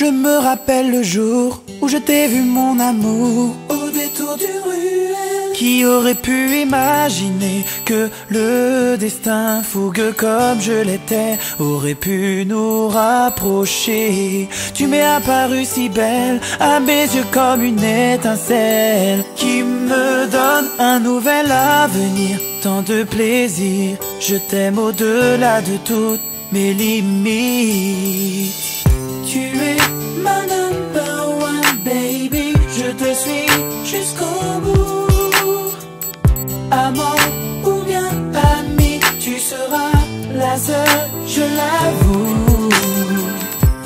Je me rappelle le jour où je t'ai vu mon amour au détour du ruelle. Qui aurait pu imaginer que le destin fougueux comme je l'étais aurait pu nous rapprocher. Tu m'es apparue si belle à mes yeux comme une étincelle qui me donne un nouvel avenir, tant de plaisir. Je t'aime au-delà de toutes mes limites. Tu es ma number one baby, je te suis jusqu'au bout. Amant ou bien ami, tu seras la seule, je l'avoue.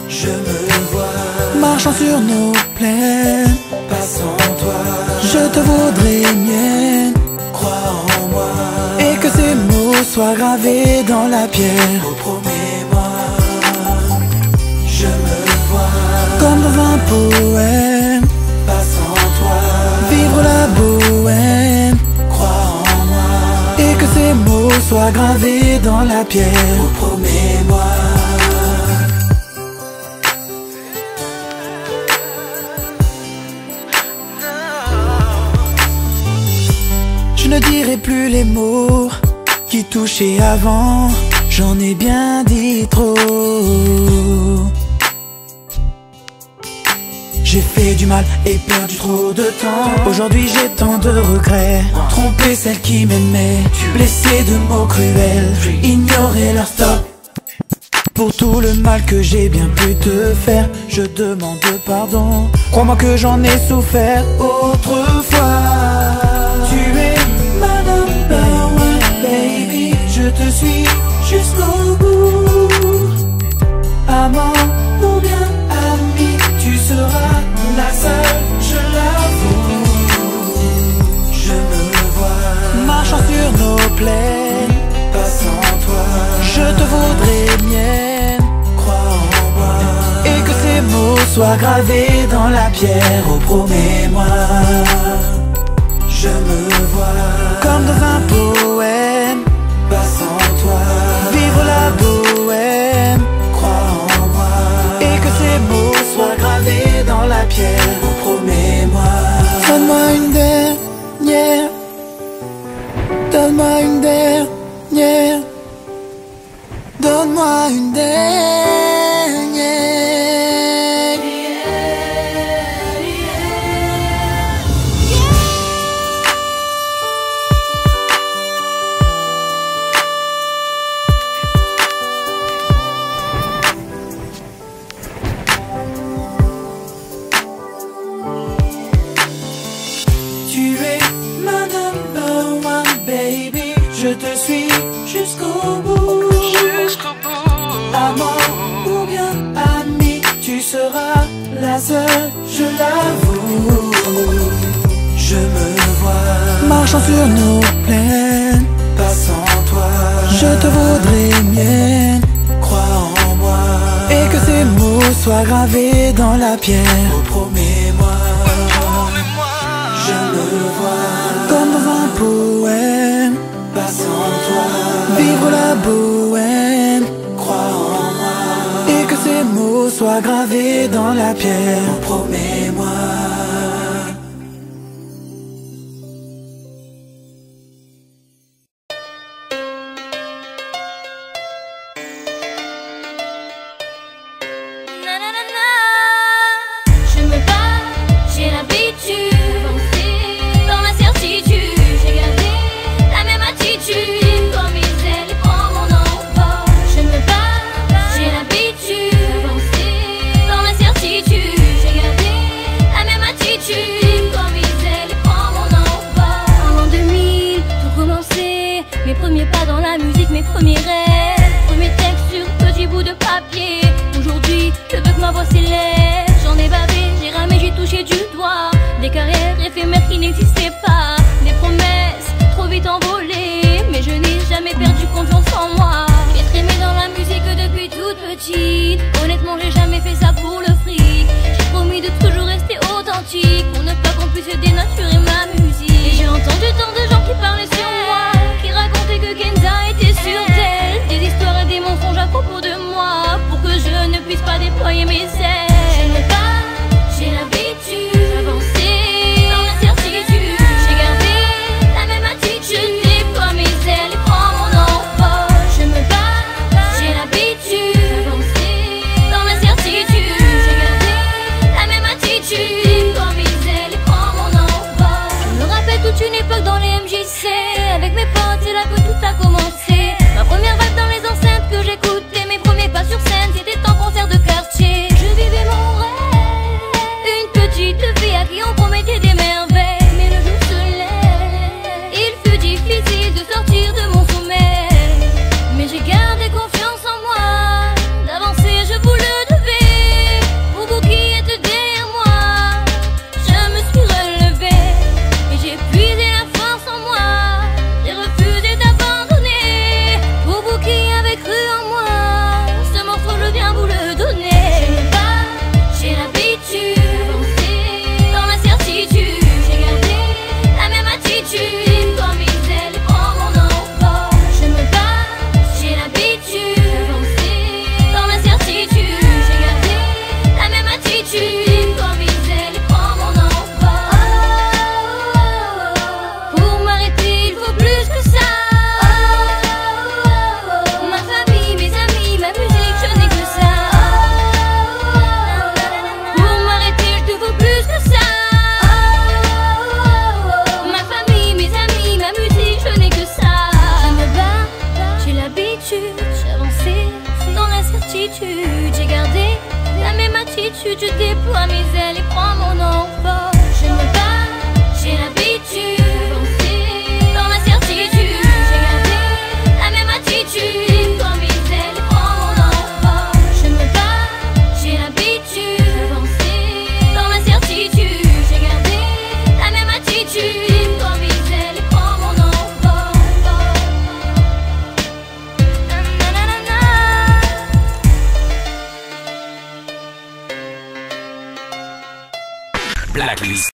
Je me vois marchant sur nos plaines, passant toi. Je te voudrais mienne, crois en moi, et que ces mots soient gravés dans la pierre. Oh, promets-moi. Je me vois comme dans un poème, passant toi, vivre la bohème, crois en moi, et que ces mots soient gravés dans la pierre. Oh, promets-moi. Je ne dirai plus les mots qui touchaient avant, j'en ai bien dit trop. J'ai fait du mal et perdu trop de temps. Aujourd'hui j'ai tant de regrets. Tromper celle qui m'aimait, blesser de mots cruels, ignorer leur stop. Pour tout le mal que j'ai bien pu te faire, je demande pardon. Crois-moi que j'en ai souffert autrefois. Tu es ma number one baby, je te suis jusqu'au bout. Amant ou bien ami, tu seras la seule, je l'avoue. Je me vois marchant sur nos plaines, passant toi. Je te voudrais mienne, crois en moi, et que ces mots soient gravés dans la pierre. Oh, promets-moi. Je me vois comme dans un poème, passant toi, vivre la bohème, crois en moi, et que ces mots soient gravés dans la pierre. Oh, promets-moi. Donne-moi une dernière, donne-moi une dernière, donne-moi une dernière. Tu es ma number one baby, je te suis jusqu'au bout. Amant ou bien ami, tu seras la seule, je l'avoue. Je me vois marchant sur nos plaines, passant toi. Je te voudrais mienne, crois en moi, et que ces mots soient gravés dans la pierre. Oh, promets-moi. Je me vois comme dans un poème, passant toi, vivre la bohème, crois en moi, et que ces mots soient gravés dans la pierre. Oh, promets-moi. Je me bats, j'ai l'habitude, dans ma certitude, j'ai gardé la même attitude. Comme ils ailes, prends mon envol. Je me bats, j'ai l'habitude, dans ma certitude, j'ai gardé la même attitude. Comme ils ailes, prends mon envol. En l'an 2000, tout commençait, mes premiers pas dans la musique, mes premiers rêves, premiers textes sur petit bout de papier. Aujourd'hui, je veux que ma voix s'élève. J'en ai bavé, j'ai ramé, j'ai touché du doigt des carrières éphémères qui n'existaient pas, des promesses trop vite envolées, mais je n'ai jamais perdu confiance en moi. J'ai trémé dans la musique depuis toute petite. Honnêtement, j'ai jamais fait ça pour le fric. J'ai promis de toujours rester authentique, pour ne pas qu'on puisse dénaturer ma musique. Et j'ai entendu tant de gens qui parlaient sur moi, qui racontaient que Kenza était sur tel, des histoires et des mensonges à propos de moi, pour que je ne puisse pas déployer mes ailes. attitude. J'ai gardé la même attitude. Je déploie mes ailes et prends mon envol. Je me bats, j'ai l'habitude d'avancer dans la certitude. J'ai gardé la même attitude. Déploie mes ailes et prends mon envol. Je me bats, j'ai l'habitude d'avancer dans la certitude. J'ai gardé la même attitude. Déploie mes ailes et prends mon envol. Na, na, na, na. Blacklist.